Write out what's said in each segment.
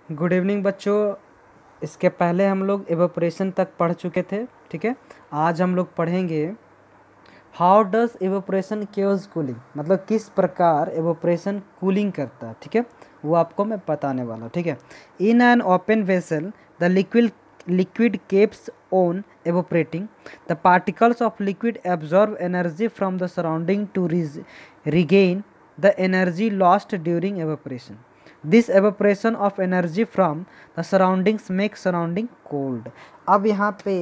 Good evening बच्चों। इसके पहले हम लोग एवोपरेशन तक पढ़ चुके थे। ठीक है, आज हम लोग पढ़ेंगे how does evaporation chaos cooling, मतलब किस प्रकार एवोपरेशन कूलिंग करता है। ठीक है, वो आपको मैं बताने वाला हूँ। ठीक है, in an open vessel the liquid keeps on evaporating. The particles of liquid absorb energy from the surrounding to regain the energy lost during evaporation. This evaporation of energy from the surroundings makes surrounding cold. अब यहाँ पे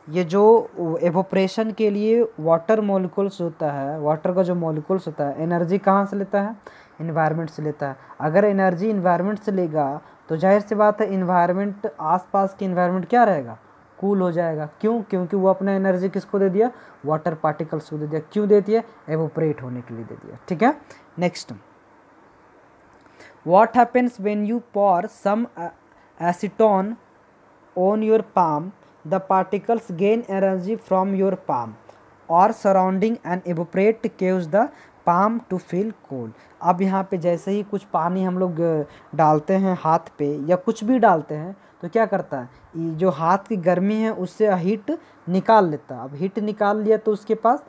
ये जो evaporation के लिए water molecules होता है, water का जो मॉलिक्यूल्स होता है, एनर्जी कहाँ से लेता है? इन्वायरमेंट से लेता है। अगर एनर्जी इन्वायरमेंट से लेगा तो जाहिर सी बात है इन्वायरमेंट, आसपास की इन्वायरमेंट क्या रहेगा? कूल हो जाएगा। क्यों? क्योंकि वो अपना एनर्जी किसको दे दिया? वाटर पार्टिकल्स को दे दिया। क्यों दे दिया? एवोपरेट होने के लिए दे दिया। ठीक है, next, what happens when you pour some acetone on your palm? The particles gain energy from your palm or surrounding and evaporate, cause the palm to feel cold. अब यहाँ पे जैसे ही कुछ पानी हम लोग डालते हैं हाथ पे या कुछ भी डालते हैं तो क्या करता है? ये जो हाथ की गर्मी है उससे हीट निकाल लेता है। अब हीट निकाल लिया तो उसके पास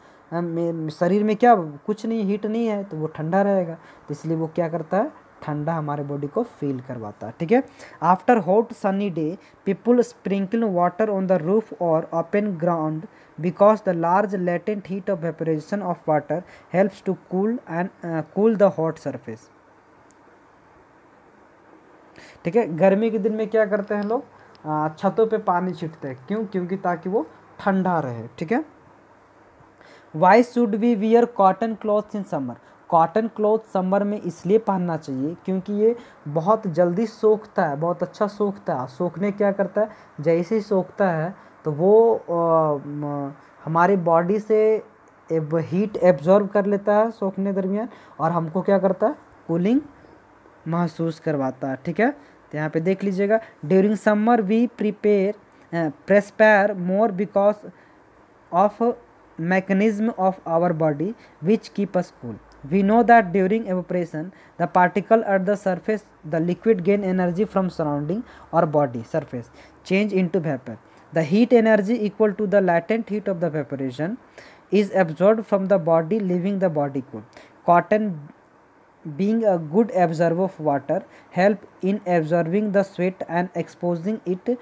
शरीर में क्या कुछ नहीं, हीट नहीं है, तो वो ठंडा रहेगा। तो इसलिए वो क्या करता है? ठंडा हमारे बॉडी को फील करवाता है। ठीक है, after hot sunny day people sprinkle water on the roof और open ground because the large latent heat of vaporisation of water helps to cool the hot surface. ठीक है, गर्मी के दिन में क्या करते हैं लोग? छतों पे पानी छिटते हैं। क्यों? क्योंकि ताकि वो ठंडा रहे। ठीक है, why should we wear cotton clothes in summer? Cotton cloth summer में इसलिए पहनना चाहिए क्योंकि ये बहुत जल्दी सोखता है, बहुत अच्छा सोखता है। सोखने क्या करता है? जैसे ही सोखता है तो वो हमारी बॉडी से हीट एब्जॉर्ब कर लेता है सोखने दरमियान, और हमको क्या करता है? कूलिंग महसूस करवाता है। ठीक है, तो यहाँ पे देख लीजिएगा, during summer we perspire more because of mechanism of our body which keep us cool. We know that during evaporation the particle at the surface, the liquid gain energy from surrounding or body surface change into vapor. The heat energy equal to the latent heat of the evaporation is absorbed from the body, leaving the body cool. Cotton, being a good absorber of water, help in absorbing the sweat and exposing it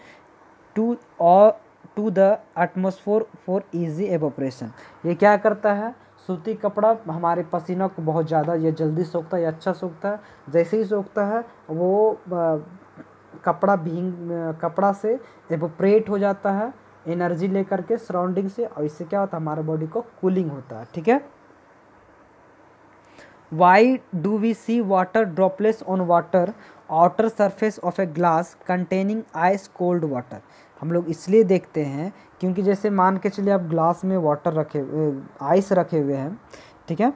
to all to the atmosphere for easy evaporation. ये क्या करता है? सूती कपड़ा हमारे पसीना को बहुत ज़्यादा या जल्दी सोखता है या अच्छा सोखता है। जैसे ही सोखता है वो कपड़ा से एवोपरेट हो जाता है एनर्जी लेकर के सराउंडिंग से, और इससे क्या होता है? हमारे बॉडी को कूलिंग होता है। ठीक है, why do we see water droplets on water outer surface of a glass containing ice cold water? हम लोग इसलिए देखते हैं क्योंकि जैसे मान के चलिए आप ग्लास में वाटर आइस रखे हुए हैं। ठीक है,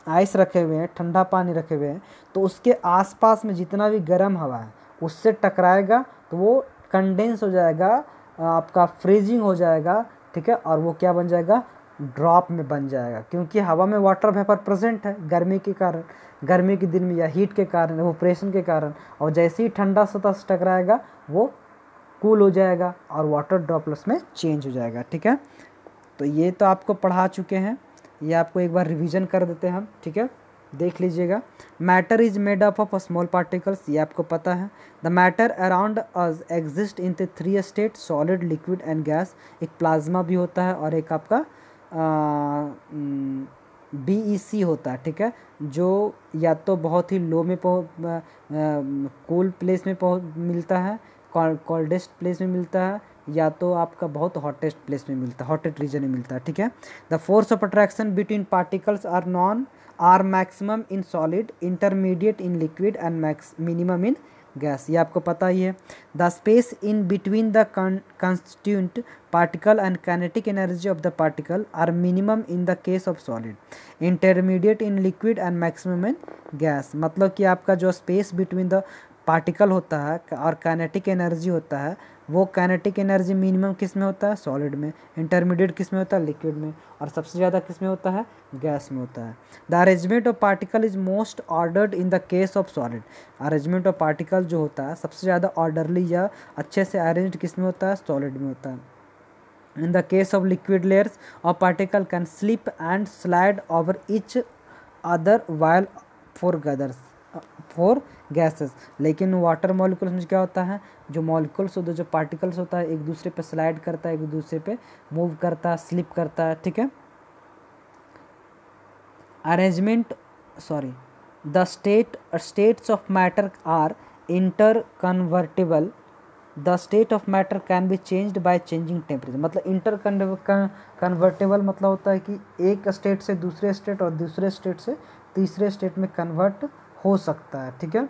आइस रखे हुए हैं, ठंडा पानी रखे हुए हैं, तो उसके आसपास में जितना भी गर्म हवा है उससे टकराएगा तो वो कंडेंस हो जाएगा, आपका फ्रीजिंग हो जाएगा। ठीक है, और वो क्या बन जाएगा? ड्रॉप में बन जाएगा, क्योंकि हवा में वाटर वेपर प्रेजेंट है गर्मी के कारण, गर्मी के दिन में या हीट के कारण, एवोपरेशन के कारण, और जैसे ही ठंडा सतह से टकराएगा वो कूल हो जाएगा और वाटर ड्रॉपलेट्स में चेंज हो जाएगा। ठीक है, तो ये तो आपको पढ़ा चुके हैं, ये आपको एक बार रिवीजन कर देते हैं हम। ठीक है, देख लीजिएगा, matter is made up of small particles, ये आपको पता है। The matter around us exist in the 3 state, solid, liquid and gas. एक प्लाज्मा भी होता है और एक आपका BEC होता है। ठीक है, जो या तो बहुत ही लो में कूल प्लेस में मिलता है, कोल्डेस्ट प्लेस में मिलता है, या तो आपका बहुत हॉटेस्ट प्लेस में मिलता है, हॉटेस्ट रीजन में मिलता है। ठीक है, the force of attraction between particles are maximum in solid, intermediate in liquid and minimum in gas, ये आपको पता ही है। The space in between the constituent particle and kinetic energy of the particle are minimum in the case of solid, intermediate in liquid and maximum in gas. मतलब कि आपका जो space between the particle होता है और kinetic energy होता है, वो काइनेटिक एनर्जी मिनिमम किस में होता है, सॉलिड में, इंटरमीडिएट किस में होता है, लिक्विड में, और सबसे ज़्यादा किस में होता है, गैस में होता है। The arrangement of particle is most ordered in the case of solid. Arrangement of particle जो होता है सबसे ज़्यादा ऑर्डरली या अच्छे से अरेंज्ड किस में होता है, सॉलिड में होता है। In the case of liquid layers, a particle can slip and slide over each other while for gases। लेकिन वाटर मॉलिक्यूल्स में क्या होता है, जो मॉलिक्यूल्स होता है, जो पार्टिकल्स होता है, एक दूसरे पे स्लाइड करता है, एक दूसरे पे मूव करता है, स्लिप करता है, ठीक है। Arrangement the states of matter are interconvertible। The state of matter can be changed by changing temperature. मतलब इंटर कन्वर्टेबल मतलब होता है कि एक स्टेट से दूसरे स्टेट और दूसरे स्टेट से तीसरे स्टेट में कन्वर्ट हो सकता है, ठीक है।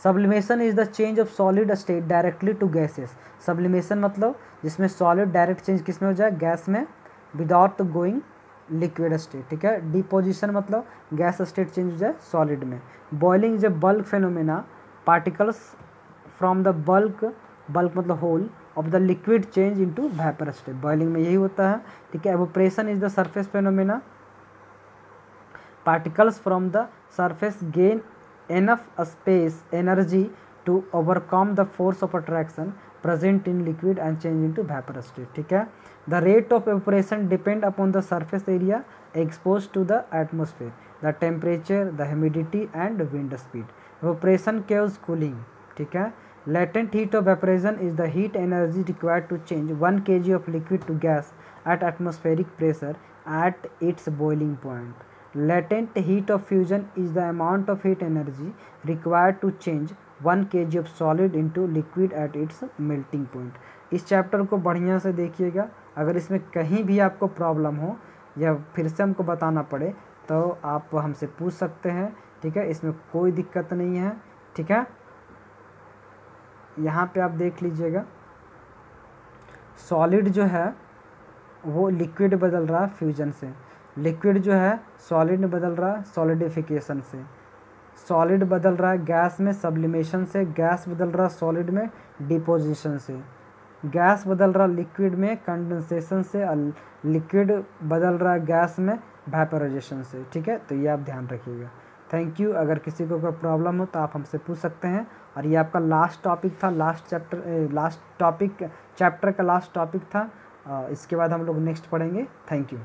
Sublimation is the change of solid state directly to gases. Sublimation मतलब जिसमें सॉलिड डायरेक्ट चेंज किस में हो जाए, गैस में, विदाउट गोइंग लिक्विड स्टेट, ठीक है। डिपोजिशन मतलब गैस स्टेट चेंज हो जाए सॉलिड में। Boiling is a bulk phenomena, particles from the bulk मतलब whole of the liquid change into vapour state. Boiling में यही होता है, ठीक है। Evaporation is the surface phenomena, particles from the surface gain enough space energy to overcome the force of attraction present in liquid and change into vapour state, ठीक है। The rate of evaporation depend upon the surface area expose to the atmosphere, the temperature, the humidity and wind speed. Evaporation causes cooling, ठीक है। Latent heat of evaporation is the heat energy required to change 1 kg of liquid to gas at atmospheric pressure at its boiling point. Latent heat of fusion is the amount of heat energy required to change 1 kg of solid into liquid at its melting point। इस chapter को बढ़िया से देखिएगा, अगर इसमें कहीं भी आपको प्रॉब्लम हो या फिर से हमको बताना पड़े तो आप हमसे पूछ सकते हैं, ठीक है। इसमें कोई दिक्कत नहीं है, ठीक है। यहाँ पे आप देख लीजिएगा, सॉलिड जो है वो लिक्विड बदल रहा है फ्यूजन से, लिक्विड जो है सॉलिड में बदल रहा है सॉलिडिफिकेशन से, सॉलिड बदल रहा है गैस में सब्लिमेशन से, गैस बदल रहा है सॉलिड में डिपोजिशन से, गैस बदल रहा है लिक्विड में कंडेंसेशन से, लिक्विड बदल रहा है गैस में वेपोराइजेशन से, ठीक है। तो ये आप ध्यान रखिएगा। Thank you. अगर किसी को कोई प्रॉब्लम हो तो आप हमसे पूछ सकते हैं। और ये आपका लास्ट टॉपिक था, चैप्टर का लास्ट टॉपिक था। इसके बाद हम लोग नेक्स्ट पढ़ेंगे। Thank you.